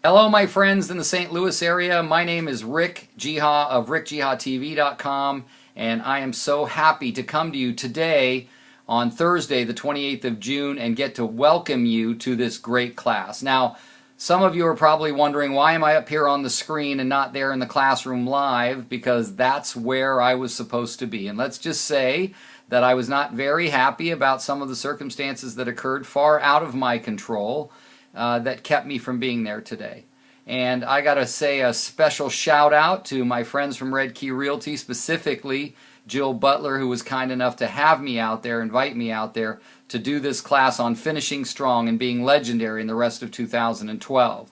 Hello, my friends in the St. Louis area. My name is Rick Jiha of rickjihatv.com, and I am so happy to come to you today on Thursday, the 28th of June, and get to welcome you to this great class. Now, some of you are probably wondering, why am I up here on the screen and not there in the classroom live? Because that's where I was supposed to be. And let's just say that I was not very happy about some of the circumstances that occurred far out of my control that kept me from being there today. And I got to say a special shout out to my friends from Red Key Realty, specifically Jill Butler, who was kind enough to have me out there, invite me out there to do this class on finishing strong and being legendary in the rest of 2012.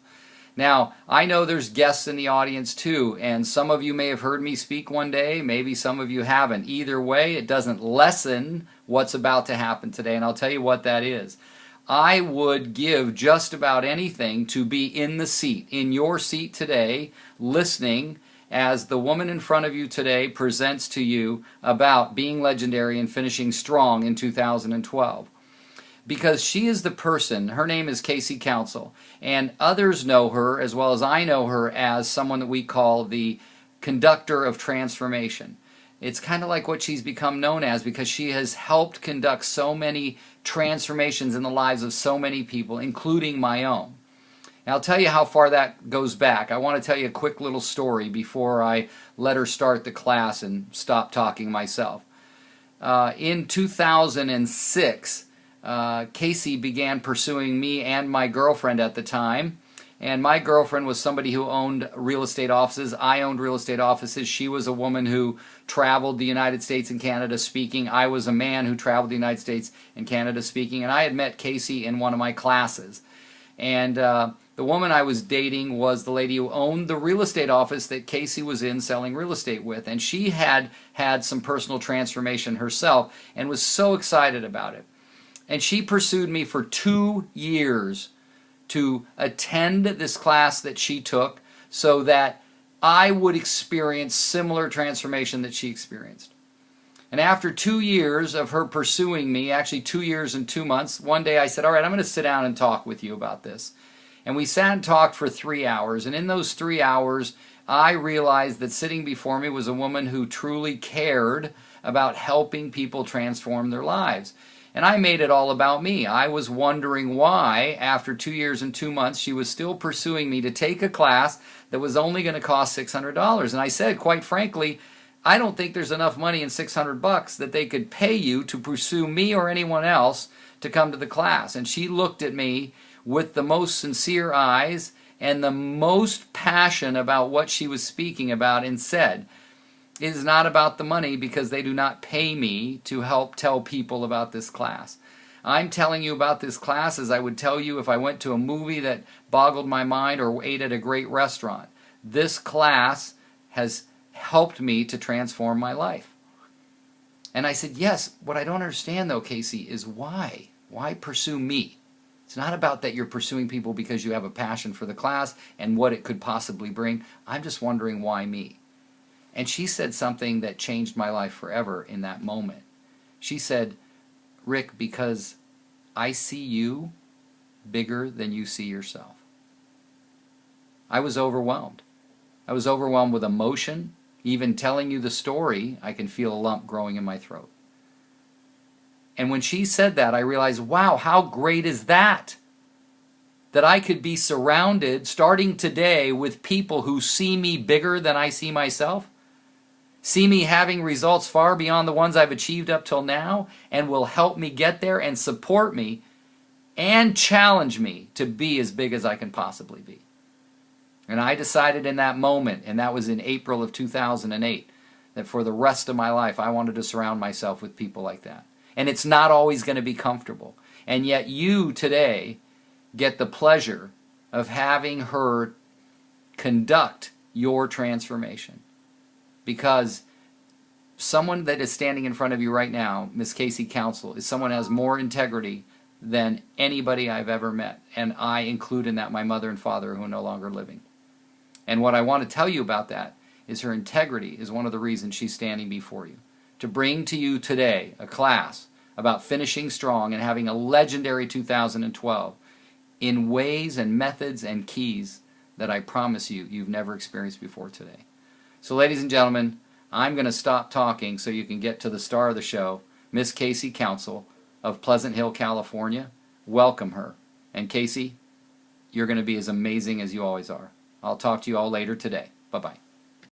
Now, I know there's guests in the audience too, and some of you may have heard me speak one day, maybe some of you haven't. Either way, it doesn't lessen what's about to happen today, and I'll tell you what that is. I would give just about anything to be in the seat, in your seat today, listening as the woman in front of you today presents to you about being legendary and finishing strong in 2012. Because she is the person, her name is Casey Council, and others know her as well as I know her as someone that we call the conductor of transformation. It's kind of like what she's become known as because she has helped conduct so many transformations in the lives of so many people, including my own. Now, I'll tell you how far that goes back. I want to tell you a quick little story before I let her start the class and stop talking myself. In 2006, Casey began pursuing me and my girlfriend at the time. And my girlfriend was somebody who owned real estate offices. I owned real estate offices. She was a woman who traveled the United States and Canada speaking. I was a man who traveled the United States and Canada speaking. And I had met Casey in one of my classes. And the woman I was dating was the lady who owned the real estate office that Casey was in selling real estate with. And she had had some personal transformation herself and was so excited about it. And she pursued me for 2 years to attend this class that she took so that I would experience similar transformation that she experienced. And after 2 years of her pursuing me, actually 2 years and 2 months, one day I said, all right, I'm going to sit down and talk with you about this. And we sat and talked for 3 hours. And in those 3 hours, I realized that sitting before me was a woman who truly cared about helping people transform their lives. And I made it all about me. I was wondering why, after 2 years and 2 months, she was still pursuing me to take a class that was only going to cost $600. And I said, quite frankly, I don't think there's enough money in $600 that they could pay you to pursue me or anyone else to come to the class. And she looked at me with the most sincere eyes and the most passion about what she was speaking about and said, it is not about the money because they do not pay me to help tell people about this class. I'm telling you about this class as I would tell you if I went to a movie that boggled my mind or ate at a great restaurant. This class has helped me to transform my life. And I said, yes, what I don't understand though, Casey, is why? Why pursue me? It's not about that you're pursuing people because you have a passion for the class and what it could possibly bring. I'm just wondering why me. And she said something that changed my life forever in that moment. She said, Rick, because I see you bigger than you see yourself. I was overwhelmed. I was overwhelmed with emotion. Even telling you the story, I can feel a lump growing in my throat. And when she said that, I realized, wow, how great is that? That I could be surrounded, starting today, with people who see me bigger than I see myself. See me having results far beyond the ones I've achieved up till now and will help me get there and support me and challenge me to be as big as I can possibly be. And I decided in that moment, and that was in April of 2008, that for the rest of my life I wanted to surround myself with people like that. And it's not always going to be comfortable. And yet you today get the pleasure of having her conduct your transformation. Because someone that is standing in front of you right now, Miss Casey Council, is someone who has more integrity than anybody I've ever met. And I include in that my mother and father who are no longer living. And what I want to tell you about that is her integrity is one of the reasons she's standing before you. To bring to you today a class about finishing strong and having a legendary 2012 in ways and methods and keys that I promise you've never experienced before today. So ladies and gentlemen, I'm going to stop talking so you can get to the star of the show, Miss Casey Council of Pleasant Hill, California. Welcome her. And Casey, you're going to be as amazing as you always are. I'll talk to you all later today. Bye-bye.